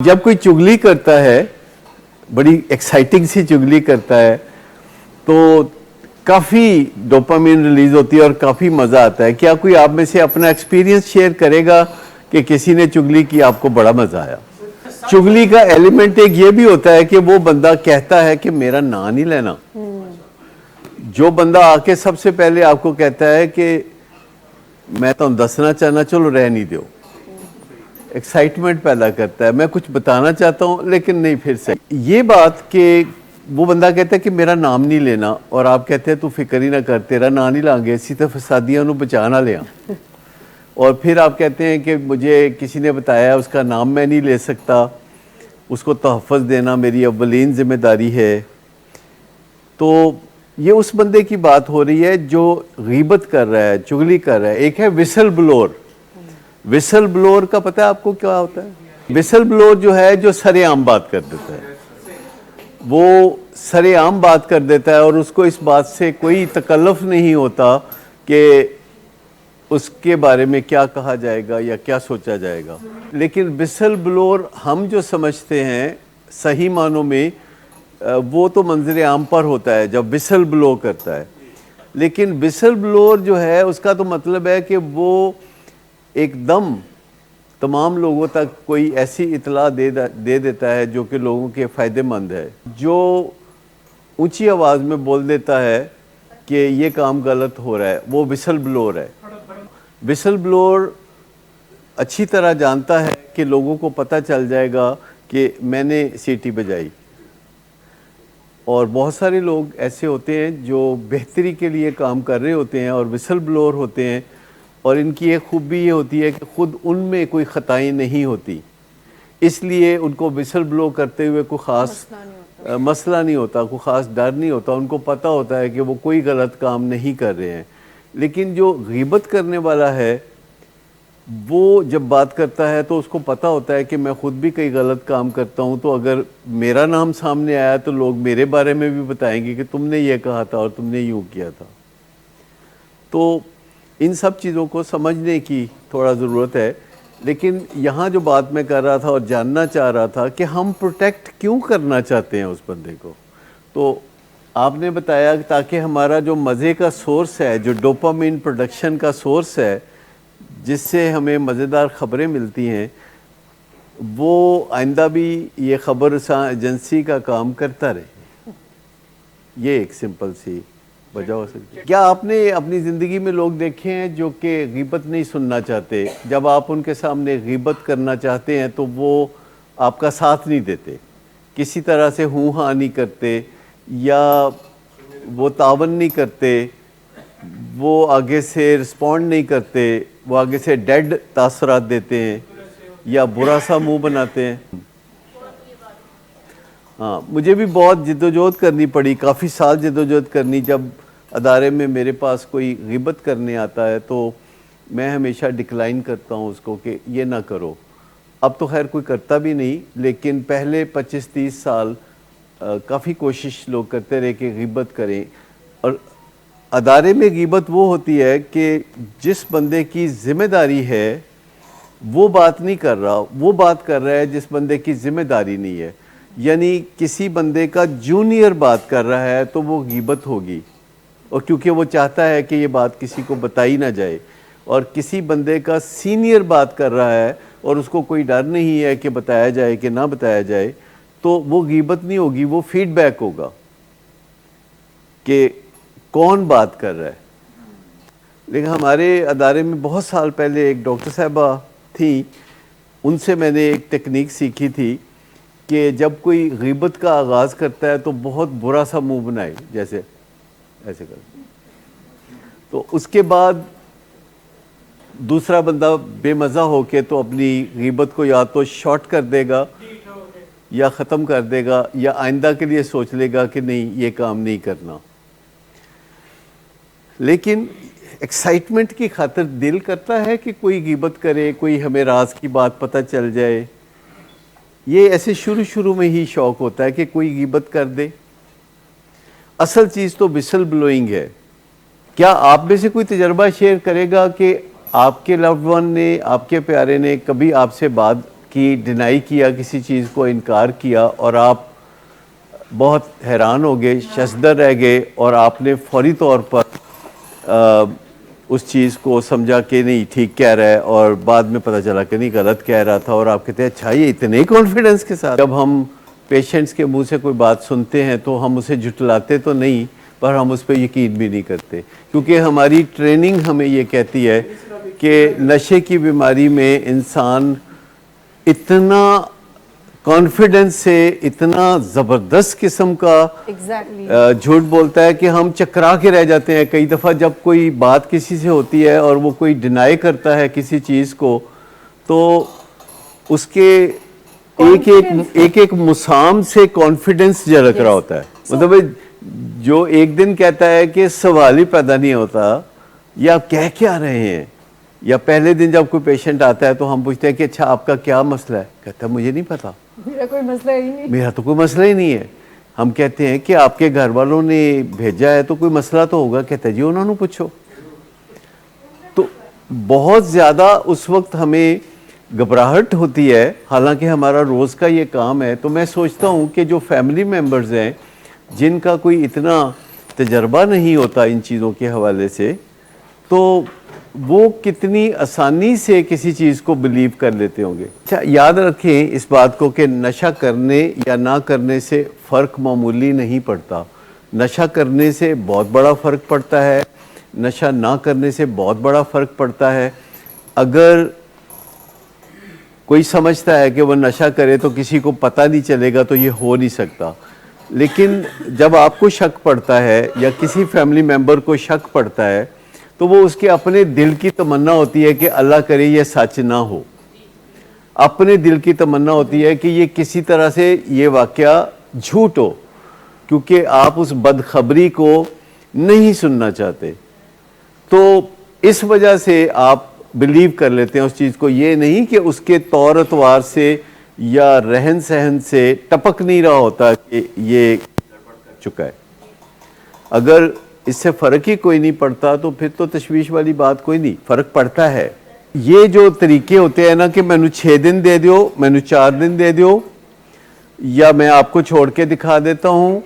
جب کوئی چگلی کرتا ہے، بڑی ایکسائٹنگ سی چگلی کرتا ہے تو کافی ڈوپامین ریلیز ہوتی ہے اور کافی مزہ آتا ہے. کیا کوئی آپ میں سے اپنا ایکسپیرینس شیئر کرے گا کہ کسی نے چگلی کی آپ کو بڑا مزہ آیا؟ چگلی کا ایلیمنٹ ایک یہ بھی ہوتا ہے کہ وہ بندہ کہتا ہے کہ میرا نام نہیں لینا. جو بندہ آ کے سب سے پہلے آپ کو کہتا ہے کہ میں تو دسنا چاہنا، چلو رہ نہیں دیو، ایکسائٹمنٹ پیدا کرتا ہے. میں کچھ بتانا چاہتا ہوں لیکن نہیں، پھر سے یہ بات کہ وہ بندہ کہتا ہے کہ میرا نام نہیں لینا اور آپ کہتے ہیں تو فکر ہی نہ کر، تیرا نام نہیں لیں گے، اسی طرح فسادیاں نو بچا نہ لیا. اور پھر آپ کہتے ہیں کہ مجھے کسی نے بتایا اس کا نام میں نہیں لے سکتا، اس کو تحفظ دینا میری اولین ذمہ داری ہے. تو یہ اس بندے کی بات ہو رہی ہے جو غیبت کر رہا ہے، چگلی کر رہا ہے. ایک ہے وسل بلور. وسل بلور کا پتہ ہے آپ کو کیا ہوتا ہے؟ وسل بلور جو ہے جو سر عام بات کر دیتا ہے، وہ سر عام بات کر دیتا ہے اور اس کو اس بات سے کوئی تکلف نہیں ہوتا کہ اس کے بارے میں کیا کہا جائے گا یا کیا سوچا جائے گا. لیکن وسل بلور ہم جو سمجھتے ہیں صحیح معنوں میں وہ تو منظر عام پر ہوتا ہے جب وسل بلو کرتا ہے. لیکن وسل بلور جو ہے اس کا تو مطلب ہے کہ وہ ایک دم تمام لوگوں تک کوئی ایسی اطلاع دے دیتا ہے جو کہ لوگوں کے فائدے مند ہے. جو اونچی آواز میں بول دیتا ہے کہ یہ کام غلط ہو رہا ہے، وہ وسل بلور ہے. وسل بلور اچھی طرح جانتا ہے کہ لوگوں کو پتہ چل جائے گا کہ میں نے سیٹی بجائی. اور بہت سارے لوگ ایسے ہوتے ہیں جو بہتری کے لیے کام کر رہے ہوتے ہیں اور وسل بلور ہوتے ہیں، اور ان کی ایک خوبی یہ ہوتی ہے کہ خود ان میں کوئی خطائیں نہیں ہوتی، اس لیے ان کو وسل بلو کرتے ہوئے کوئی خاص مسئلہ نہیں ہوتا، کوئی خاص ڈر نہیں ہوتا. ان کو پتہ ہوتا ہے کہ وہ کوئی غلط کام نہیں کر رہے ہیں. لیکن جو غیبت کرنے والا ہے وہ جب بات کرتا ہے تو اس کو پتہ ہوتا ہے کہ میں خود بھی کئی غلط کام کرتا ہوں، تو اگر میرا نام سامنے آیا تو لوگ میرے بارے میں بھی بتائیں گے کہ تم نے یہ کہا تھا اور تم نے یوں کیا تھا. تو ان سب چیزوں کو سمجھنے کی تھوڑا ضرورت ہے. لیکن یہاں جو بات میں کر رہا تھا اور جاننا چاہ رہا تھا کہ ہم پروٹیکٹ کیوں کرنا چاہتے ہیں اس بندے کو، تو آپ نے بتایا تاکہ ہمارا جو مزے کا سورس ہے، جو ڈوپامین پروڈکشن کا سورس ہے جس سے ہمیں مزیدار خبریں ملتی ہیں، وہ آئندہ بھی یہ خبر ایجنسی کا کام کرتا رہے. یہ ایک سمپل سی وجہ ہو سکتی ہے. کیا آپ نے اپنی زندگی میں لوگ دیکھے ہیں جو کہ غیبت نہیں سننا چاہتے؟ جب آپ ان کے سامنے غیبت کرنا چاہتے ہیں تو وہ آپ کا ساتھ نہیں دیتے، کسی طرح سے ہوں ہاں نہیں کرتے، یا وہ تعاون نہیں کرتے، وہ آگے سے رسپونڈ نہیں کرتے، وہ آگے سے ڈیڈ تاثرات دیتے ہیں یا برا سا منہ بناتے ہیں. ہاں، مجھے بھی بہت جدوجہد کرنی پڑی، کافی سال جدوجہد کرنی. جب ادارے میں میرے پاس کوئی غیبت کرنے آتا ہے تو میں ہمیشہ ڈکلائن کرتا ہوں اس کو کہ یہ نہ کرو. اب تو خیر کوئی کرتا بھی نہیں، لیکن پہلے 25-30 سال کافی کوشش لوگ کرتے رہے کہ غیبت کریں. اور ادارے میں غیبت وہ ہوتی ہے کہ جس بندے کی ذمہ داری ہے وہ بات نہیں کر رہا، وہ بات کر رہا ہے جس بندے کی ذمہ داری نہیں ہے. یعنی کسی بندے کا جونیئر بات کر رہا ہے تو وہ غیبت ہوگی، اور کیونکہ وہ چاہتا ہے کہ یہ بات کسی کو بتائی نہ جائے. اور کسی بندے کا سینئر بات کر رہا ہے اور اس کو کوئی ڈر نہیں ہے کہ بتایا جائے کہ نہ بتایا جائے، تو وہ غیبت نہیں ہوگی، وہ فیڈ بیک ہوگا کہ کون بات کر رہا ہے. لیکن ہمارے ادارے میں بہت سال پہلے ایک ڈاکٹر صاحبہ تھیں، ان سے میں نے ایک ٹیکنیک سیکھی تھی کہ جب کوئی غیبت کا آغاز کرتا ہے تو بہت برا سا منہ بنائے، جیسے ایسے کر، تو اس کے بعد دوسرا بندہ بے مزہ ہو کے تو اپنی غیبت کو یا تو شارٹ کر دے گا یا ختم کر دے گا، یا آئندہ کے لیے سوچ لے گا کہ نہیں یہ کام نہیں کرنا. لیکن ایکسائٹمنٹ کی خاطر دل کرتا ہے کہ کوئی غیبت کرے، کوئی ہمیں راز کی بات پتہ چل جائے. یہ ایسے شروع میں ہی شوق ہوتا ہے کہ کوئی غیبت کر دے. اصل چیز تو وسل بلوئنگ ہے. کیا آپ میں سے کوئی تجربہ شیئر کرے گا کہ آپ کے لوڈ ون نے، آپ کے پیارے نے کبھی آپ سے بات کی ڈینائی کیا, کسی چیز کو انکار کیا اور آپ بہت حیران ہو گئے, ششدر رہ گئے اور آپ نے فوری طور پر اس چیز کو سمجھا کہ نہیں ٹھیک کہہ رہا ہے, اور بعد میں پتہ چلا کہ نہیں غلط کہہ رہا تھا, اور آپ کہتے ہیں اچھا یہ اتنے کانفیڈنس کے ساتھ. جب ہم پیشنٹس کے منہ سے کوئی بات سنتے ہیں تو ہم اسے جھٹلاتے تو نہیں, پر ہم اس پہ یقین بھی نہیں کرتے, کیونکہ ہماری ٹریننگ ہمیں یہ کہتی ہے کہ نشے کی بیماری میں انسان اتنا کانفیڈنس سے, اتنا زبردست قسم کا جھوٹ بولتا ہے کہ ہم چکرا کے رہ جاتے ہیں. کئی دفعہ جب کوئی بات کسی سے ہوتی ہے اور وہ کوئی ڈینائی کرتا ہے کسی چیز کو, تو اس کے ایک مسام سے کانفیڈنس جھلک رہا ہوتا ہے. مطلب جو ایک دن کہتا ہے کہ سوال ہی پیدا نہیں ہوتا یا کہہ کیا رہے ہیں, یا پہلے دن جب کوئی پیشنٹ آتا ہے تو ہم پوچھتے ہیں کہ اچھا آپ کا کیا مسئلہ ہے, کہتا ہے مجھے نہیں پتا, میرا کوئی مسئلہ ہی نہیں, میرا تو کوئی مسئلہ ہی نہیں ہے. ہم کہتے ہیں کہ آپ کے گھر والوں نے بھیجا ہے تو کوئی مسئلہ تو ہوگا, کہتا ہے جی انہوں نے پوچھو. تو بہت زیادہ اس وقت ہمیں گھبراہٹ ہوتی ہے, حالانکہ ہمارا روز کا یہ کام ہے. تو میں سوچتا ہوں کہ جو فیملی ممبرز ہیں جن کا کوئی اتنا تجربہ نہیں ہوتا ان چیزوں کے حوالے سے, تو وہ کتنی آسانی سے کسی چیز کو بلیو کر لیتے ہوں گے. اچھا یاد رکھیں اس بات کو کہ نشہ کرنے یا نہ کرنے سے فرق معمولی نہیں پڑتا. نشہ کرنے سے بہت بڑا فرق پڑتا ہے, نشہ نہ کرنے سے بہت بڑا فرق پڑتا ہے. اگر کوئی سمجھتا ہے کہ وہ نشہ کرے تو کسی کو پتہ نہیں چلے گا, تو یہ ہو نہیں سکتا. لیکن جب آپ کو شک پڑتا ہے یا کسی فیملی ممبر کو شک پڑتا ہے, تو وہ اس کے اپنے دل کی تمنا ہوتی ہے کہ اللہ کرے یہ سچ نہ ہو. اپنے دل کی تمنا ہوتی ہے کہ یہ کسی طرح سے یہ واقعہ جھوٹ ہو, کیونکہ آپ اس بدخبری کو نہیں سننا چاہتے. تو اس وجہ سے آپ بلیو کر لیتے ہیں اس چیز کو, یہ نہیں کہ اس کے طور اتوار سے یا رہن سہن سے ٹپک نہیں رہا ہوتا کہ یہ چکا ہے. اگر اس سے فرق ہی کوئی نہیں پڑتا تو پھر تو تشویش والی بات کوئی نہیں. فرق پڑتا ہے. یہ جو طریقے ہوتے ہیں نا کہ مینو 6 دن دے دیو, مینو 4 دن دے دیو, یا میں آپ کو چھوڑ کے دکھا دیتا ہوں,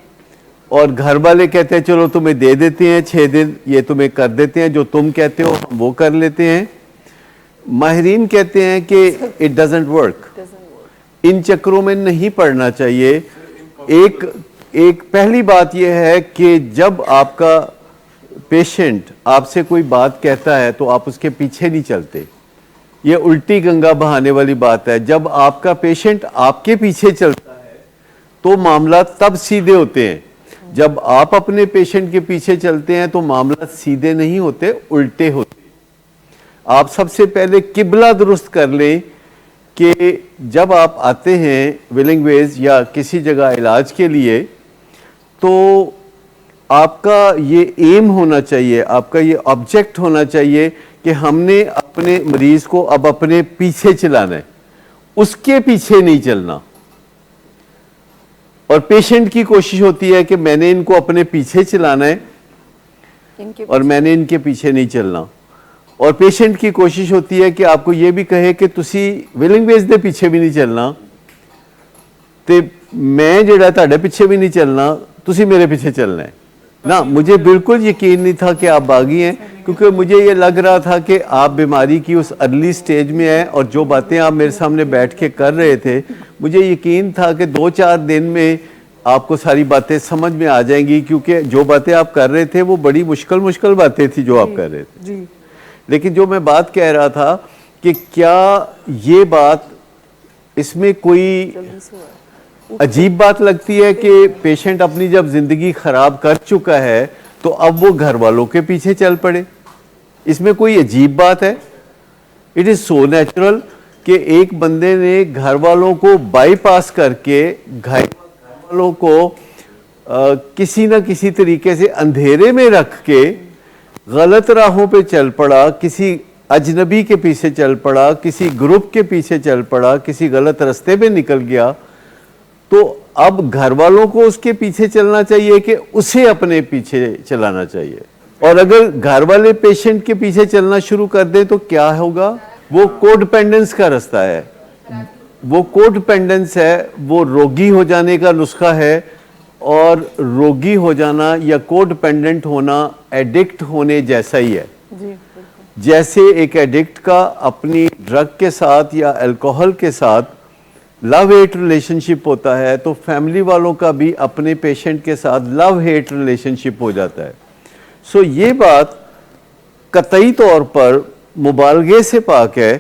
اور گھر والے کہتے ہیں چلو تمہیں دے دیتے ہیں 6 دن, یہ تمہیں کر دیتے ہیں, جو تم کہتے ہو ہم وہ کر لیتے ہیں. ماہرین کہتے ہیں کہ اٹ ڈزنٹ ورک. ان چکروں میں نہیں پڑنا چاہیے. ایک پہلی بات یہ ہے کہ جب آپ کا پیشنٹ آپ سے کوئی بات کہتا ہے تو آپ اس کے پیچھے نہیں چلتے. یہ الٹی گنگا بہانے والی بات ہے. جب آپ کا پیشنٹ آپ کے پیچھے چلتا ہے تو معاملات تب سیدھے ہوتے ہیں. جب آپ اپنے پیشنٹ کے پیچھے چلتے ہیں تو معاملات سیدھے نہیں ہوتے, الٹے ہوتے. آپ سب سے پہلے قبلہ درست کر لیں کہ جب آپ آتے ہیں ویلنگ ویز یا کسی جگہ علاج کے لیے, تو آپ کا یہ ایم ہونا چاہیے, آپ کا یہ آبجیکٹ ہونا چاہیے کہ ہم نے اپنے مریض کو اب اپنے پیچھے چلانا ہے, اس کے پیچھے نہیں چلنا. اور پیشنٹ کی کوشش ہوتی ہے کہ میں نے ان کو اپنے پیچھے چلانا ہے اور میں نے ان کے پیچھے نہیں چلنا. اور پیشنٹ کی کوشش ہوتی ہے کہ آپ کو یہ بھی کہے کہ تسی ویلنگ ویز دے پیچھے بھی نہیں چلنا, تے میں جڑا تہاڈے پیچھے بھی نہیں چلنا, تسی میرے پیچھے چلنا ہے نا. مجھے بالکل یقین نہیں تھا کہ آپ باغی ہیں, کیونکہ مجھے یہ لگ رہا تھا کہ آپ بیماری کی اس ارلی سٹیج میں ہیں, اور جو باتیں آپ میرے سامنے بیٹھ کے کر رہے تھے مجھے یقین تھا کہ 2-4 دن میں آپ کو ساری باتیں سمجھ میں آ جائیں گی, کیونکہ جو باتیں آپ کر رہے تھے وہ بڑی مشکل باتیں تھی جو آپ کر رہے تھے. لیکن جو میں بات کہہ رہا تھا کہ کیا یہ بات اس میں کوئی عجیب بات لگتی ہے کہ پیشنٹ اپنی جب زندگی خراب کر چکا ہے تو اب وہ گھر والوں کے پیچھے چل پڑے؟ اس میں کوئی عجیب بات ہے؟ اٹ از سو نیچرل کہ ایک بندے نے گھر والوں کو بائی پاس کر کے گھر والوں کو کسی نہ کسی طریقے سے اندھیرے میں رکھ کے غلط راہوں پہ چل پڑا, کسی اجنبی کے پیچھے چل پڑا, کسی گروپ کے پیچھے چل پڑا, کسی غلط رستے پہ نکل گیا. تو اب گھر والوں کو اس کے پیچھے چلنا چاہیے کہ اسے اپنے پیچھے چلانا چاہیے. اور اگر گھر والے پیشنٹ کے پیچھے چلنا شروع کر دیں تو کیا ہوگا؟ وہ کو ڈیپینڈنس کا رستہ ہے. وہ کو ڈپینڈنس ہے، وہ روگی ہو جانے کا نسخہ ہے، اور روگی ہو جانا یا کو ڈپینڈنٹ ہونا ایڈکٹ ہونے جیسا ہی ہے. جی بالکل. جیسے ایک ایڈکٹ کا اپنی ڈرگ کے ساتھ یا الکوہل کے ساتھ لو ہیٹ ریلیشن شپ ہوتا ہے، تو فیملی والوں کا بھی اپنے پیشنٹ کے ساتھ لو ہیٹ ریلیشن شپ ہو جاتا ہے. سو یہ بات قطعی طور پر مبالغے سے پاک ہے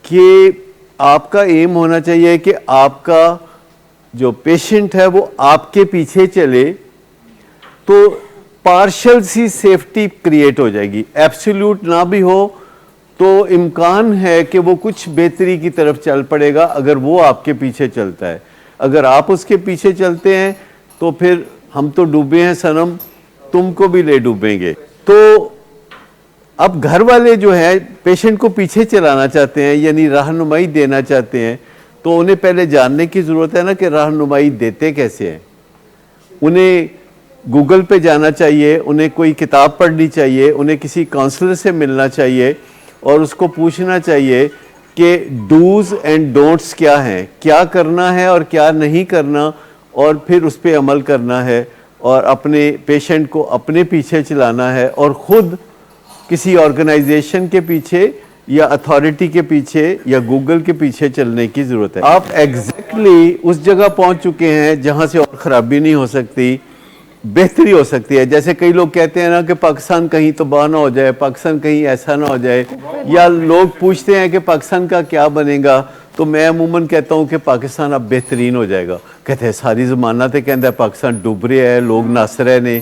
کہ آپ کا ایم ہونا چاہیے کہ آپ کا جو پیشنٹ ہے وہ آپ کے پیچھے چلے، تو پارشل سی سیفٹی کریٹ ہو جائے گی. ایبسولوٹ نہ بھی ہو تو امکان ہے کہ وہ کچھ بہتری کی طرف چل پڑے گا اگر وہ آپ کے پیچھے چلتا ہے. اگر آپ اس کے پیچھے چلتے ہیں تو پھر ہم تو ڈوبے ہیں صنم، تم کو بھی لے ڈوبیں گے. تو اب گھر والے جو ہیں پیشنٹ کو پیچھے چلانا چاہتے ہیں، یعنی رہنمائی دینا چاہتے ہیں، تو انہیں پہلے جاننے کی ضرورت ہے نا کہ رہنمائی دیتے کیسے ہیں. انہیں گوگل پہ جانا چاہیے، انہیں کوئی کتاب پڑھنی چاہیے، انہیں کسی کاؤنسلر سے ملنا چاہیے اور اس کو پوچھنا چاہیے کہ ڈوز اینڈ ڈونٹس کیا ہیں، کیا کرنا ہے اور کیا نہیں کرنا، اور پھر اس پہ عمل کرنا ہے اور اپنے پیشنٹ کو اپنے پیچھے چلانا ہے اور خود کسی آرگنائزیشن کے پیچھے یا اتھارٹی کے پیچھے یا گوگل کے پیچھے چلنے کی ضرورت ہے. آپ ایگزیکٹلی اس جگہ پہنچ چکے ہیں جہاں سے اور خرابی نہیں ہو سکتی، بہتری ہو سکتی ہے. جیسے کئی لوگ کہتے ہیں نا کہ پاکستان کہیں تباہ نہ ہو جائے، پاکستان کہیں ایسا نہ ہو جائے، یا لوگ پوچھتے ہیں کہ پاکستان کا کیا بنے گا، تو میں عموماً کہتا ہوں کہ پاکستان اب بہترین ہو جائے گا. کہتے ہیں ساری زمانہ تے کہتا ہے پاکستان ڈوب رہا ہے، لوگ نس رہے نے.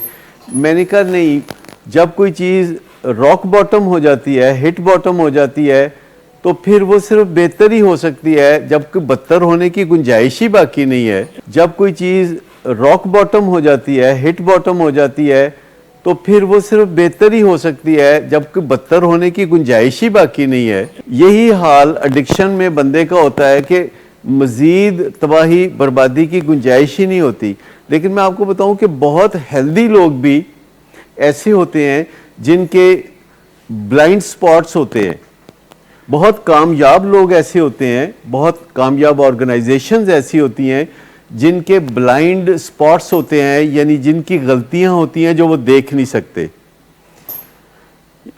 میں نے کہا نہیں، جب کوئی چیز راک باٹم ہو جاتی ہے، ہٹ باٹم ہو جاتی ہے، تو پھر وہ صرف بہتر ہی ہو سکتی ہے، جب کہ بدتر ہونے کی گنجائش ہی باقی نہیں ہے. جب کوئی چیز راک باٹم ہو جاتی ہے، ہٹ باٹم ہو جاتی ہے، تو پھر وہ صرف بہتر ہی ہو سکتی ہے، جب کہ بدتر ہونے کی گنجائش ہی باقی نہیں ہے. یہی حال ایڈکشن میں بندے کا ہوتا ہے کہ مزید تباہی بربادی کی گنجائش ہی نہیں ہوتی. لیکن میں آپ کو بتاؤں کہ بہت ہیلدی لوگ بھی ایسے ہوتے ہیں جن کے بلائنڈ سپاٹس ہوتے ہیں. بہت کامیاب لوگ ایسے ہوتے ہیں، بہت کامیاب آرگنائزیشنز ایسی ہوتی ہیں جن کے بلائنڈ سپاٹس ہوتے ہیں، یعنی جن کی غلطیاں ہوتی ہیں جو وہ دیکھ نہیں سکتے.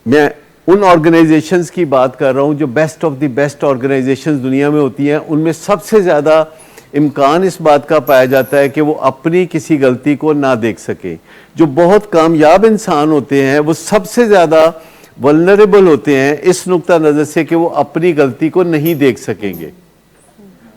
میں ان آرگنائزیشنز کی بات کر رہا ہوں جو best of the best organizations دنیا میں ہوتی ہیں. ان میں سب سے زیادہ امکان اس بات کا پایا جاتا ہے کہ وہ اپنی کسی غلطی کو نہ دیکھ سکیں. جو بہت کامیاب انسان ہوتے ہیں وہ سب سے زیادہ ولنریبل ہوتے ہیں اس نقطہ نظر سے کہ وہ اپنی غلطی کو نہیں دیکھ سکیں گے.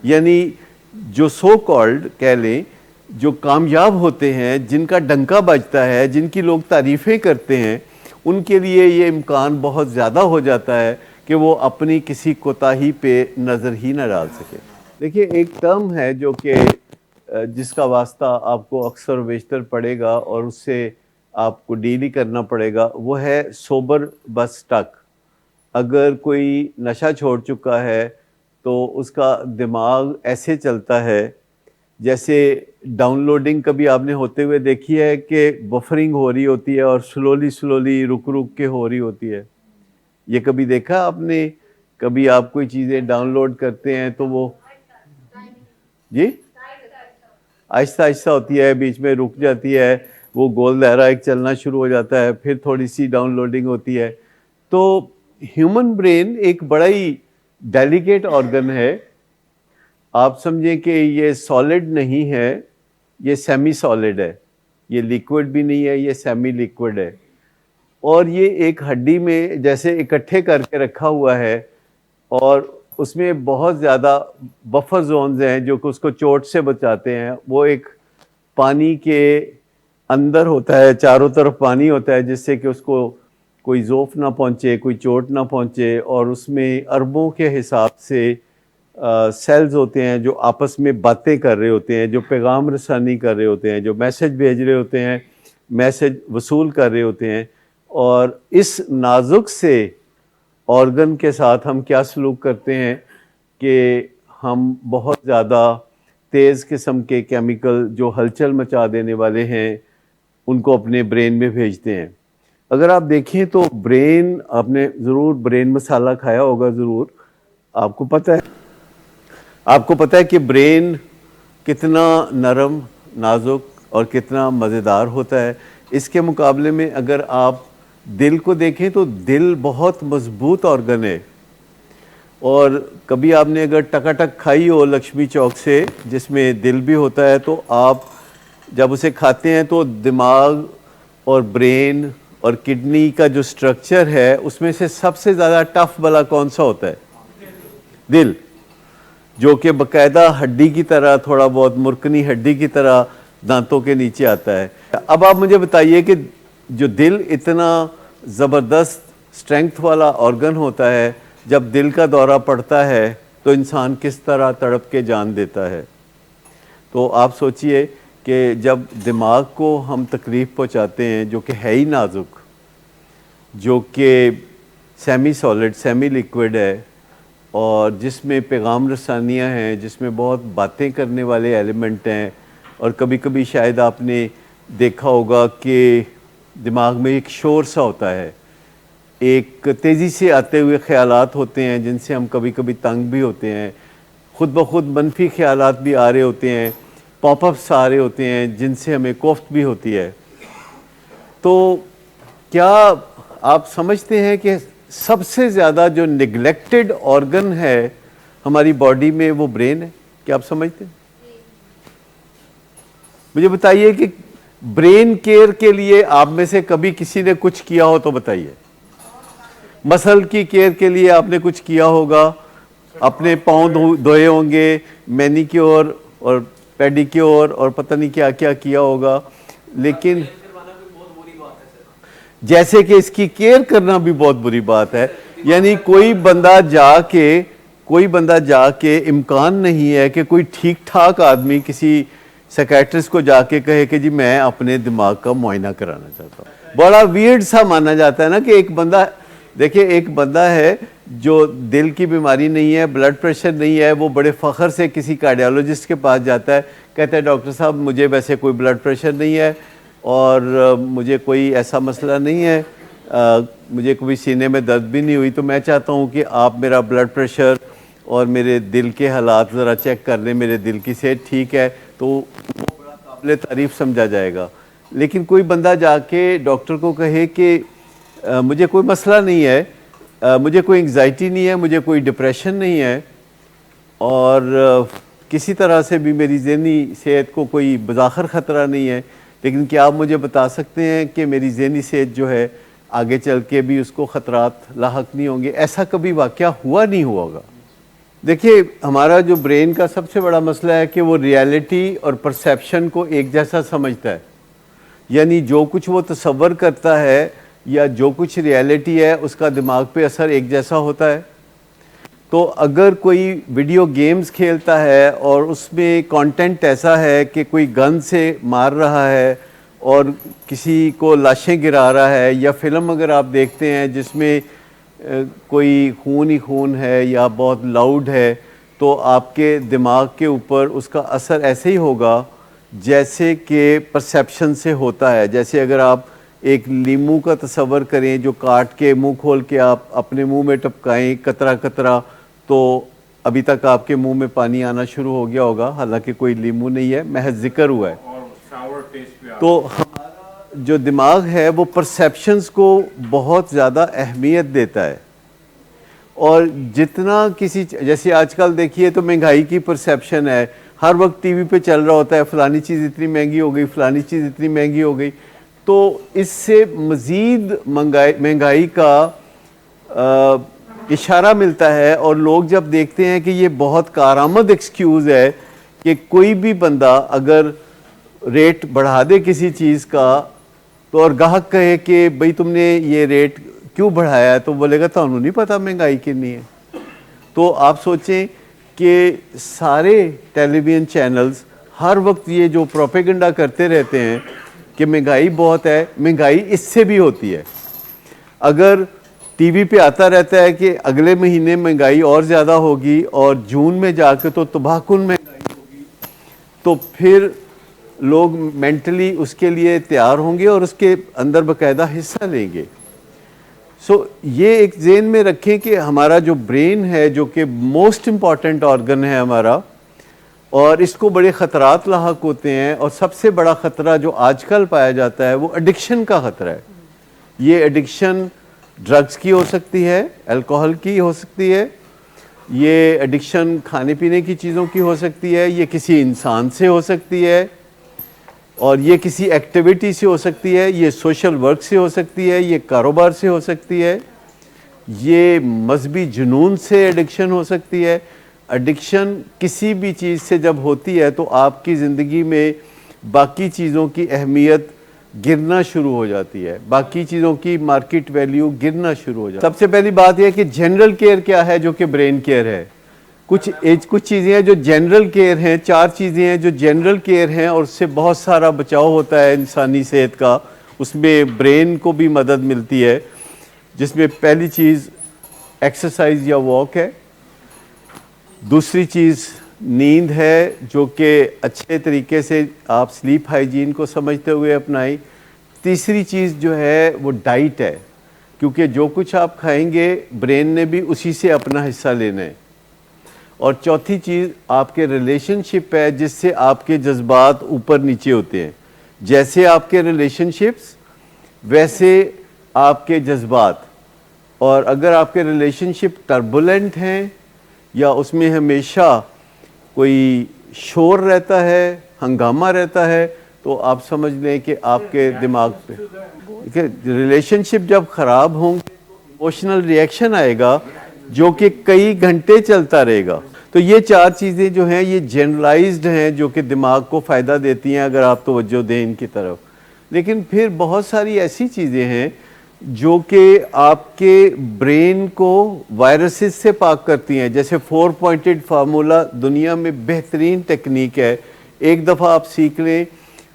یعنی جو سو کالڈ کہہ لیں جو کامیاب ہوتے ہیں، جن کا ڈنکا بجتا ہے، جن کی لوگ تعریفیں کرتے ہیں، ان کے لیے یہ امکان بہت زیادہ ہو جاتا ہے کہ وہ اپنی کسی کوتاہی پہ نظر ہی نہ ڈال سکے. دیکھیے ایک ٹرم ہے جو کہ جس کا واسطہ آپ کو اکثر و بیشتر پڑے گا اور اس سے آپ کو ڈیل ہی کرنا پڑے گا، وہ ہے سوبر بس اسٹک. اگر کوئی نشہ چھوڑ چکا ہے تو اس کا دماغ ایسے چلتا ہے جیسے ڈاؤن لوڈنگ کبھی آپ نے ہوتے ہوئے دیکھی ہے کہ بفرنگ ہو رہی ہوتی ہے اور سلولی رک کے ہو رہی ہوتی ہے. یہ کبھی دیکھا آپ نے؟ کبھی آپ کوئی چیزیں ڈاؤن لوڈ کرتے ہیں تو وہ جی آہستہ آہستہ ہوتی ہے، بیچ میں رک جاتی ہے، وہ گول دائرہ ایک چلنا شروع ہو جاتا ہے، پھر تھوڑی سی ڈاؤن لوڈنگ ہوتی ہے. تو ہیومن برین ایک بڑا ہی ڈیلیکیٹ آرگن ہے. آپ سمجھیں کہ یہ سالڈ نہیں ہے، یہ سیمی سالڈ ہے. یہ لیکوڈ بھی نہیں ہے، یہ سیمی لیکوڈ ہے. اور یہ ایک ہڈی میں جیسے اکٹھے کر کے رکھا ہوا ہے، اور اس میں بہت زیادہ بفر زونز ہیں جو کہ اس کو چوٹ سے بچاتے ہیں. وہ ایک پانی کے اندر ہوتا ہے، چاروں طرف پانی ہوتا ہے جس سے کہ اس کو کوئی ذوف نہ پہنچے، کوئی چوٹ نہ پہنچے. اور اس میں اربوں کے حساب سے سیلز ہوتے ہیں جو آپس میں باتیں کر رہے ہوتے ہیں، جو پیغام رسانی کر رہے ہوتے ہیں، جو میسج بھیج رہے ہوتے ہیں، میسج وصول کر رہے ہوتے ہیں. اور اس نازک سے آرگن کے ساتھ ہم کیا سلوک کرتے ہیں کہ ہم بہت زیادہ تیز قسم کے کیمیکل جو ہلچل مچا دینے والے ہیں ان کو اپنے برین میں بھیجتے ہیں. اگر آپ دیکھیں تو برین، آپ نے ضرور برین مسالہ کھایا ہوگا، ضرور آپ کو پتہ ہے. آپ کو پتہ ہے کہ برین کتنا نرم، نازک اور کتنا مزیدار ہوتا ہے. اس کے مقابلے میں اگر آپ دل کو دیکھیں تو دل بہت مضبوط آرگن ہے. اور کبھی آپ نے اگر ٹکا ٹک کھائی ہو لکشمی چوک سے جس میں دل بھی ہوتا ہے، تو آپ جب اسے کھاتے ہیں تو دماغ اور برین اور کڈنی کا جو سٹرکچر ہے اس میں سے سب سے زیادہ ٹف والا کون سا ہوتا ہے؟ دل، جو کہ باقاعدہ ہڈی کی طرح، تھوڑا بہت مرکنی ہڈی کی طرح دانتوں کے نیچے آتا ہے. اب آپ مجھے بتائیے کہ جو دل اتنا زبردست سٹرینگتھ والا آرگن ہوتا ہے، جب دل کا دورہ پڑتا ہے تو انسان کس طرح تڑپ کے جان دیتا ہے. تو آپ سوچئے کہ جب دماغ کو ہم تکلیف پہنچاتے ہیں جو کہ ہے ہی نازک، جو کہ سیمی سالڈ، سیمی لیکوڈ ہے، اور جس میں پیغام رسانیاں ہیں، جس میں بہت باتیں کرنے والے ایلیمنٹ ہیں، اور کبھی کبھی شاید آپ نے دیکھا ہوگا کہ دماغ میں ایک شور سا ہوتا ہے، ایک تیزی سے آتے ہوئے خیالات ہوتے ہیں جن سے ہم کبھی کبھی تنگ بھی ہوتے ہیں، خود بخود منفی خیالات بھی آ رہے ہوتے ہیں، پاپ اپس آ رہے ہوتے ہیں جن سے ہمیں کوفت بھی ہوتی ہے. تو کیا آپ سمجھتے ہیں کہ سب سے زیادہ جو نگلیکٹڈ آرگن ہے ہماری باڈی میں وہ برین ہے؟ کیا آپ سمجھتے ہیں؟ مجھے بتائیے کہ برین کیئر کے لیے آپ میں سے کبھی کسی نے کچھ کیا ہو تو بتائیے. مسل کی کیئر کے لیے آپ نے کچھ کیا ہوگا، اپنے پاؤں دھوئے ہوں گے، مینیکیور اور پیڈیکیور اور پتہ نہیں کیا کیا کیا ہوگا، لیکن جیسے کہ اس کی کیئر کرنا بھی بہت بری بات ہے. یعنی کوئی بندہ جا کے امکان نہیں ہے کہ کوئی ٹھیک ٹھاک آدمی کسی سیکیٹرسٹ کو جا کے کہے کہ جی میں اپنے دماغ کا معائنہ کرانا چاہتا ہوں. بڑا ویئرڈ سا مانا جاتا ہے نا کہ ایک بندہ، دیکھیں ایک بندہ ہے جو دل کی بیماری نہیں ہے، بلڈ پریشر نہیں ہے، وہ بڑے فخر سے کسی کارڈیالوجسٹ کے پاس جاتا ہے، کہتا ہے ڈاکٹر صاحب مجھے ویسے کوئی بلڈ پریشر نہیں ہے اور مجھے کوئی ایسا مسئلہ نہیں ہے، مجھے کوئی سینے میں درد بھی نہیں ہوئی، تو میں چاہتا ہوں کہ آپ میرا بلڈ پریشر اور میرے دل کے حالات ذرا چیک کر لیں، میرے دل کی صحت ٹھیک ہے، تو وہ بڑا قابل تعریف سمجھا جائے گا. لیکن کوئی بندہ جا کے ڈاکٹر کو کہے کہ مجھے کوئی مسئلہ نہیں ہے، مجھے کوئی انگزائٹی نہیں ہے، مجھے کوئی ڈپریشن نہیں ہے، اور کسی طرح سے بھی میری ذہنی صحت کو کوئی بظاہر خطرہ نہیں ہے، لیکن کیا آپ مجھے بتا سکتے ہیں کہ میری ذہنی صحت جو ہے آگے چل کے بھی اس کو خطرات لاحق نہیں ہوں گے؟ ایسا کبھی واقعہ ہوا نہیں ہوا ہوگا. دیکھیے ہمارا جو برین کا سب سے بڑا مسئلہ ہے کہ وہ ریالٹی اور پرسیپشن کو ایک جیسا سمجھتا ہے. یعنی جو کچھ وہ تصور کرتا ہے یا جو کچھ ریالٹی ہے اس کا دماغ پہ اثر ایک جیسا ہوتا ہے. تو اگر کوئی ویڈیو گیمز کھیلتا ہے اور اس میں کانٹینٹ ایسا ہے کہ کوئی گن سے مار رہا ہے اور کسی کو لاشیں گرا رہا ہے، یا فلم اگر آپ دیکھتے ہیں جس میں کوئی خون ہی خون ہے یا بہت لاؤڈ ہے، تو آپ کے دماغ کے اوپر اس کا اثر ایسے ہی ہوگا جیسے کہ پرسیپشن سے ہوتا ہے. جیسے اگر آپ ایک لیمو کا تصور کریں جو کاٹ کے منہ کھول کے آپ اپنے منہ میں ٹپکائیں قطرہ قطرہ، تو ابھی تک آپ کے منہ میں پانی آنا شروع ہو گیا ہوگا، حالانکہ کوئی لیمو نہیں ہے، محض ذکر ہوا ہے. تو ہمارا جو دماغ ہے وہ پرسیپشنز کو بہت زیادہ اہمیت دیتا ہے، اور جتنا کسی جیسے آج کل دیکھیے تو مہنگائی کی پرسیپشن ہے، ہر وقت ٹی وی پہ چل رہا ہوتا ہے فلانی چیز اتنی مہنگی ہو گئی، فلانی چیز اتنی مہنگی ہو گئی. تو اس سے مزید مہنگائی کا اشارہ ملتا ہے، اور لوگ جب دیکھتے ہیں کہ یہ بہت کارآمد ایکسکیوز ہے کہ کوئی بھی بندہ اگر ریٹ بڑھا دے کسی چیز کا، تو اور گاہک کہے کہ بھئی تم نے یہ ریٹ کیوں بڑھایا ہے، تو بولے گا تو انہوں نہیں پتا مہنگائی کتنی ہے. تو آپ سوچیں کہ سارے ٹیلی ویژن چینلز ہر وقت یہ جو پروپیگنڈا کرتے رہتے ہیں کہ مہنگائی بہت ہے، مہنگائی اس سے بھی ہوتی ہے. اگر ٹی وی پہ آتا رہتا ہے کہ اگلے مہینے مہنگائی اور زیادہ ہوگی اور جون میں جا کے تو تباہ کن مہنگائی ہوگی، تو پھر لوگ مینٹلی اس کے لیے تیار ہوں گے اور اس کے اندر باقاعدہ حصہ لیں گے. سو یہ ایک ذہن میں رکھیں کہ ہمارا جو برین ہے جو کہ موسٹ امپورٹنٹ آرگن ہے ہمارا، اور اس کو بڑے خطرات لاحق ہوتے ہیں، اور سب سے بڑا خطرہ جو آج کل پایا جاتا ہے وہ ایڈکشن کا خطرہ ہے۔ یہ ایڈکشن ڈرگز کی ہو سکتی ہے، الکوہل کی ہو سکتی ہے، یہ ایڈکشن کھانے پینے کی چیزوں کی ہو سکتی ہے، یہ کسی انسان سے ہو سکتی ہے، اور یہ کسی ایکٹیویٹی سے ہو سکتی ہے، یہ سوشل ورک سے ہو سکتی ہے، یہ کاروبار سے ہو سکتی ہے، یہ مذہبی جنون سے ایڈکشن ہو سکتی ہے۔ ایڈکشن کسی بھی چیز سے جب ہوتی ہے تو آپ کی زندگی میں باقی چیزوں کی اہمیت گرنا شروع ہو جاتی ہے، باقی چیزوں کی مارکیٹ ویلیو گرنا شروع ہو جاتی ہے۔ سب سے پہلی بات یہ ہے کہ جنرل کیئر کیا ہے، جو کہ برین کیئر ہے۔ کچھ چیزیں ہیں جو جنرل کیئر ہیں، 4 چیزیں ہیں جو جنرل کیئر ہیں، اور اس سے بہت سارا بچاؤ ہوتا ہے انسانی صحت کا، اس میں برین کو بھی مدد ملتی ہے، جس میں پہلی چیز ایکسرسائز یا واک ہے، دوسری چیز نیند ہے جو کہ اچھے طریقے سے آپ سلیپ ہائیجین کو سمجھتے ہوئے اپنائی، تیسری چیز جو ہے وہ ڈائٹ ہے، کیونکہ جو کچھ آپ کھائیں گے برین نے بھی اسی سے اپنا حصہ لینا ہے، اور چوتھی چیز آپ کے ریلیشن شپ ہے، جس سے آپ کے جذبات اوپر نیچے ہوتے ہیں۔ جیسے آپ کے ریلیشن شپس ویسے آپ کے جذبات، اور اگر آپ کے ریلیشن شپ ٹربولنٹ ہیں یا اس میں ہمیشہ کوئی شور رہتا ہے، ہنگامہ رہتا ہے، تو آپ سمجھ لیں کہ آپ کے دماغ پہ ریلیشن شپ جب خراب ہوں گے ایموشنل ریئیکشن آئے گا جو کہ کئی گھنٹے چلتا رہے گا۔ تو یہ 4 چیزیں جو ہیں یہ جنرلائزڈ ہیں، جو کہ دماغ کو فائدہ دیتی ہیں اگر آپ توجہ دیں ان کی طرف۔ لیکن پھر بہت ساری ایسی چیزیں ہیں جو کہ آپ کے برین کو وائرسز سے پاک کرتی ہیں، جیسے 4 پوائنٹڈ فارمولا دنیا میں بہترین ٹیکنیک ہے، ایک دفعہ آپ سیکھ لیں،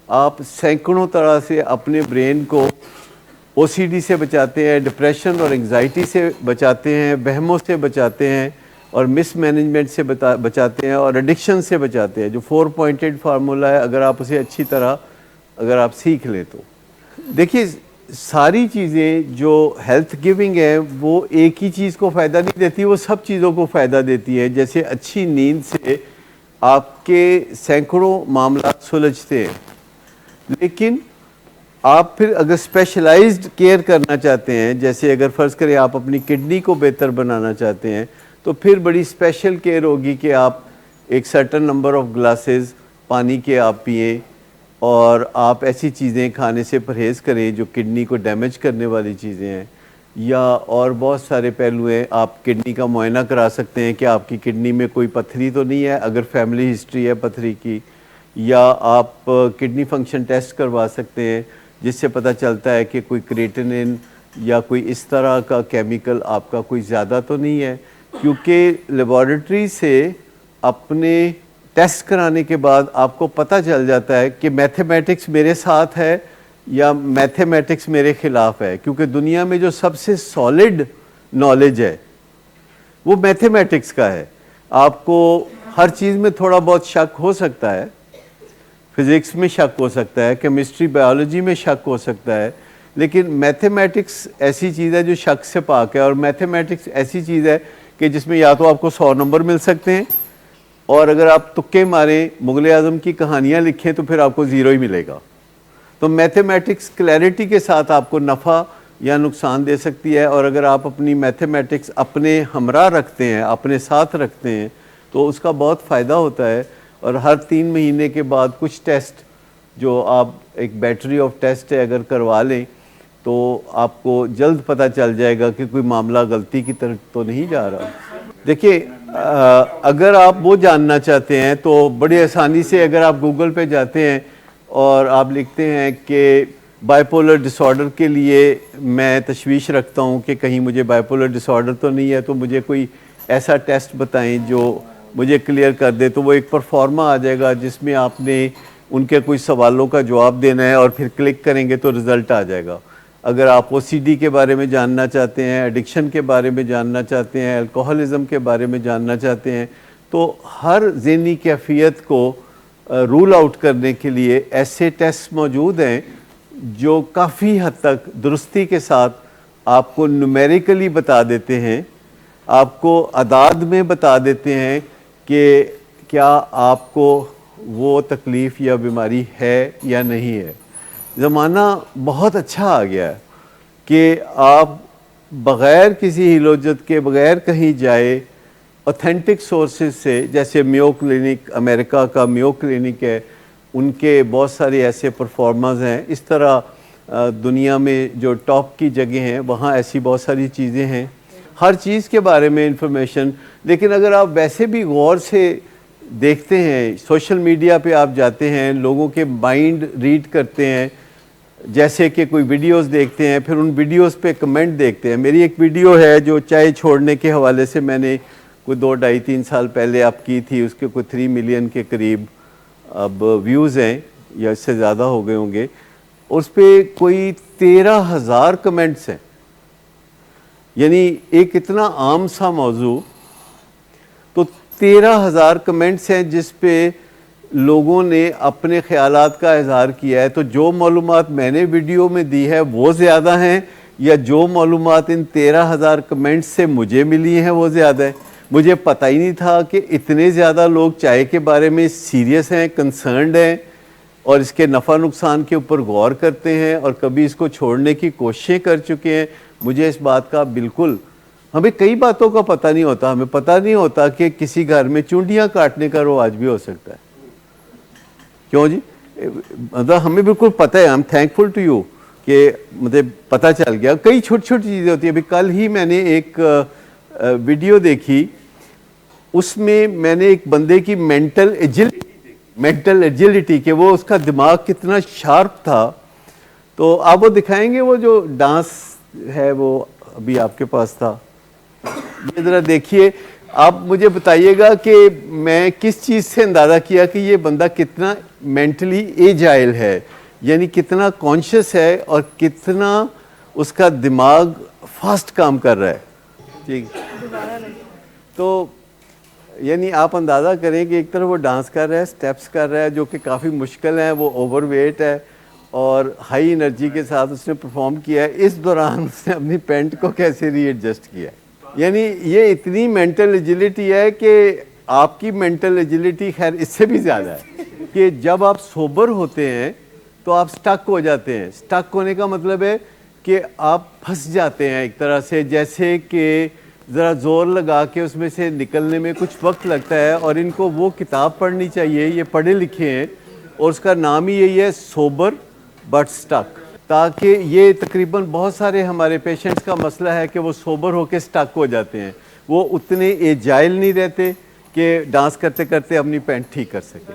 آپ سینکڑوں طرح سے اپنے برین کو او سی ڈی سے بچاتے ہیں، ڈپریشن اور انگزائٹی سے بچاتے ہیں، وہموں سے بچاتے ہیں، اور مس مینجمنٹ سے بچاتے ہیں، اور ایڈکشن سے بچاتے ہیں۔ جو 4 پوائنٹڈ فارمولا ہے، اگر آپ اسے اچھی طرح اگر آپ سیکھ لیں تو دیکھیے ساری چیزیں جو ہیلتھ گیونگ ہیں وہ ایک ہی چیز کو فائدہ نہیں دیتی، وہ سب چیزوں کو فائدہ دیتی ہے۔ جیسے اچھی نیند سے آپ کے سینکڑوں معاملات سلجھتے ہیں، لیکن آپ پھر اگر اسپیشلائزڈ کیئر کرنا چاہتے ہیں، جیسے اگر فرض کریں آپ اپنی کڈنی کو بہتر بنانا چاہتے ہیں، تو پھر بڑی اسپیشل کیئر ہوگی کہ آپ ایک سرٹن نمبر آف گلاسز پانی کے آپ پئیں، اور آپ ایسی چیزیں کھانے سے پرہیز کریں جو کڈنی کو ڈیمیج کرنے والی چیزیں ہیں، یا اور بہت سارے پہلو ہیں۔ آپ کڈنی کا معائنہ کرا سکتے ہیں کہ آپ کی کڈنی میں کوئی پتھری تو نہیں ہے اگر فیملی ہسٹری ہے پتھری کی، یا آپ کڈنی فنکشن ٹیسٹ کروا سکتے ہیں جس سے پتہ چلتا ہے کہ کوئی کریٹنن یا کوئی اس طرح کا کیمیکل آپ کا کوئی زیادہ تو نہیں ہے، کیونکہ لیبارٹری سے اپنے ٹیسٹ کرانے کے بعد آپ کو پتہ چل جاتا ہے کہ میتھمیٹکس میرے ساتھ ہے یا میتھمیٹکس میرے خلاف ہے، کیونکہ دنیا میں جو سب سے سالڈ نالج ہے وہ میتھمیٹکس کا ہے۔ آپ کو ہر چیز میں تھوڑا بہت شک ہو سکتا ہے، فزکس میں شک ہو سکتا ہے، کیمسٹری بایولوجی میں شک ہو سکتا ہے، لیکن میتھمیٹکس ایسی چیز ہے جو شک سے پاک ہے، اور میتھمیٹکس ایسی چیز ہے کہ جس میں یا تو آپ کو 100 نمبر مل سکتے ہیں، اور اگر آپ تکے ماریں مغل اعظم کی کہانیاں لکھیں تو پھر آپ کو 0 ہی ملے گا۔ تو میتھمیٹکس کلیئرٹی کے ساتھ آپ کو نفع یا نقصان دے سکتی ہے، اور اگر آپ اپنی میتھمیٹکس اپنے ہمراہ رکھتے ہیں، اپنے ساتھ رکھتے ہیں، تو اس کا بہت فائدہ ہوتا ہے۔ اور ہر 3 مہینے کے بعد کچھ ٹیسٹ جو آپ ایک بیٹری آف ٹیسٹ ہے اگر کروا لیں تو آپ کو جلد پتہ چل جائے گا کہ کوئی معاملہ غلطی کی طرف تو نہیں جا رہا۔ دیکھیے اگر آپ وہ جاننا چاہتے ہیں تو بڑی آسانی سے اگر آپ گوگل پہ جاتے ہیں اور آپ لکھتے ہیں کہ بائیپولر ڈس آرڈر کے لیے میں تشویش رکھتا ہوں کہ کہیں مجھے بائیپولر ڈس آرڈر تو نہیں ہے، تو مجھے کوئی ایسا ٹیسٹ بتائیں جو مجھے کلیئر کر دے، تو وہ ایک پرفارما آ جائے گا جس میں آپ نے ان کے کوئی سوالوں کا جواب دینا ہے اور پھر کلک کریں گے تو رزلٹ آ جائے گا۔ اگر آپ او سی ڈی کے بارے میں جاننا چاہتے ہیں، ایڈکشن کے بارے میں جاننا چاہتے ہیں، الکوہلزم کے بارے میں جاننا چاہتے ہیں، تو ہر ذہنی کیفیت کو رول آؤٹ کرنے کے لیے ایسے ٹیسٹ موجود ہیں جو کافی حد تک درستی کے ساتھ آپ کو نومیریکلی بتا دیتے ہیں، آپ کو اعداد میں بتا دیتے ہیں کہ کیا آپ کو وہ تکلیف یا بیماری ہے یا نہیں ہے۔ زمانہ بہت اچھا آ گیا ہے کہ آپ بغیر کسی ہلوجت کے، بغیر کہیں جائے، اوتھینٹک سورسز سے، جیسے میو کلینک، امریکہ کا میو کلینک ہے، ان کے بہت سارے ایسے پرفارمرز ہیں، اس طرح دنیا میں جو ٹاپ کی جگہ ہیں وہاں ایسی بہت ساری چیزیں ہیں، ہر چیز کے بارے میں انفارمیشن۔ لیکن اگر آپ ویسے بھی غور سے دیکھتے ہیں، سوشل میڈیا پہ آپ جاتے ہیں، لوگوں کے مائنڈ ریڈ کرتے ہیں، جیسے کہ کوئی ویڈیوز دیکھتے ہیں، پھر ان ویڈیوز پہ کمنٹ دیکھتے ہیں۔ میری ایک ویڈیو ہے جو چائے چھوڑنے کے حوالے سے میں نے کوئی 2 ڈھائی 3 سال پہلے آپ کی تھی، اس کے کوئی 3 ملین کے قریب اب ویوز ہیں یا اس سے زیادہ ہو گئے ہوں گے۔ اس پہ کوئی 13,000 کمنٹس ہیں، یعنی ایک اتنا عام سا موضوع، تو 13,000 کمنٹس ہیں جس پہ لوگوں نے اپنے خیالات کا اظہار کیا ہے۔ تو جو معلومات میں نے ویڈیو میں دی ہے وہ زیادہ ہیں یا جو معلومات ان 13,000 کمنٹس سے مجھے ملی ہیں وہ زیادہ ہیں؟ مجھے پتہ ہی نہیں تھا کہ اتنے زیادہ لوگ چائے کے بارے میں سیریس ہیں، کنسرنڈ ہیں، اور اس کے نفع نقصان کے اوپر غور کرتے ہیں اور کبھی اس کو چھوڑنے کی کوششیں کر چکے ہیں۔ مجھے اس بات کا بالکل، ہمیں کئی باتوں کا پتہ نہیں ہوتا، ہمیں پتہ نہیں ہوتا کہ کسی گھر میں چونڈیاں کاٹنے کا رواج بھی ہو سکتا ہے۔ کیوں جی؟ مطلب ہمیں بالکل پتہ ہے، I'm thankful to you کہ مجھے پتہ چل گیا۔ کئی چھوٹی چھوٹی چیزیں ہوتی ہیں۔ ابھی کل ہی میں نے ایک ویڈیو دیکھی، اس میں نے ایک بندے کی مینٹل ایجلٹی کہ وہ اس کا دماغ کتنا شارپ تھا، تو آپ وہ دکھائیں گے، وہ جو ڈانس ہے وہ ابھی آپ کے پاس تھا، یہ ذرا دیکھیے۔ آپ مجھے بتائیے گا کہ میں کس چیز سے اندازہ کیا کہ یہ بندہ کتنا مینٹلی ایجائل ہے، یعنی کتنا کانشیس ہے اور کتنا اس کا دماغ فاسٹ کام کر رہا ہے۔ ٹھیک، تو یعنی آپ اندازہ کریں کہ ایک طرف وہ ڈانس کر رہا ہے، سٹیپس کر رہا ہے جو کہ کافی مشکل ہیں، وہ اوور ویٹ ہے اور ہائی انرجی کے ساتھ اس نے پرفارم کیا ہے۔ اس دوران اس نے اپنی پینٹ کو کیسے ری ایڈجسٹ کیا ہے، یعنی یہ اتنی مینٹل ایجلٹی ہے کہ آپ کی مینٹل ایجلٹی خیر اس سے بھی زیادہ ہے کہ جب آپ سوبر ہوتے ہیں تو آپ سٹک ہو جاتے ہیں۔ سٹک ہونے کا مطلب ہے کہ آپ پھنس جاتے ہیں ایک طرح سے، جیسے کہ ذرا زور لگا کے اس میں سے نکلنے میں کچھ وقت لگتا ہے۔ اور ان کو وہ کتاب پڑھنی چاہیے، یہ پڑھے لکھے ہیں اور اس کا نام ہی یہی ہے، سوبر بٹ سٹک، تاکہ یہ تقریباً بہت سارے ہمارے پیشنٹس کا مسئلہ ہے کہ وہ سوبر ہو کے سٹک ہو جاتے ہیں، وہ اتنے ایجائل نہیں رہتے کہ ڈانس کرتے کرتے اپنی پینٹ ٹھیک کر سکیں۔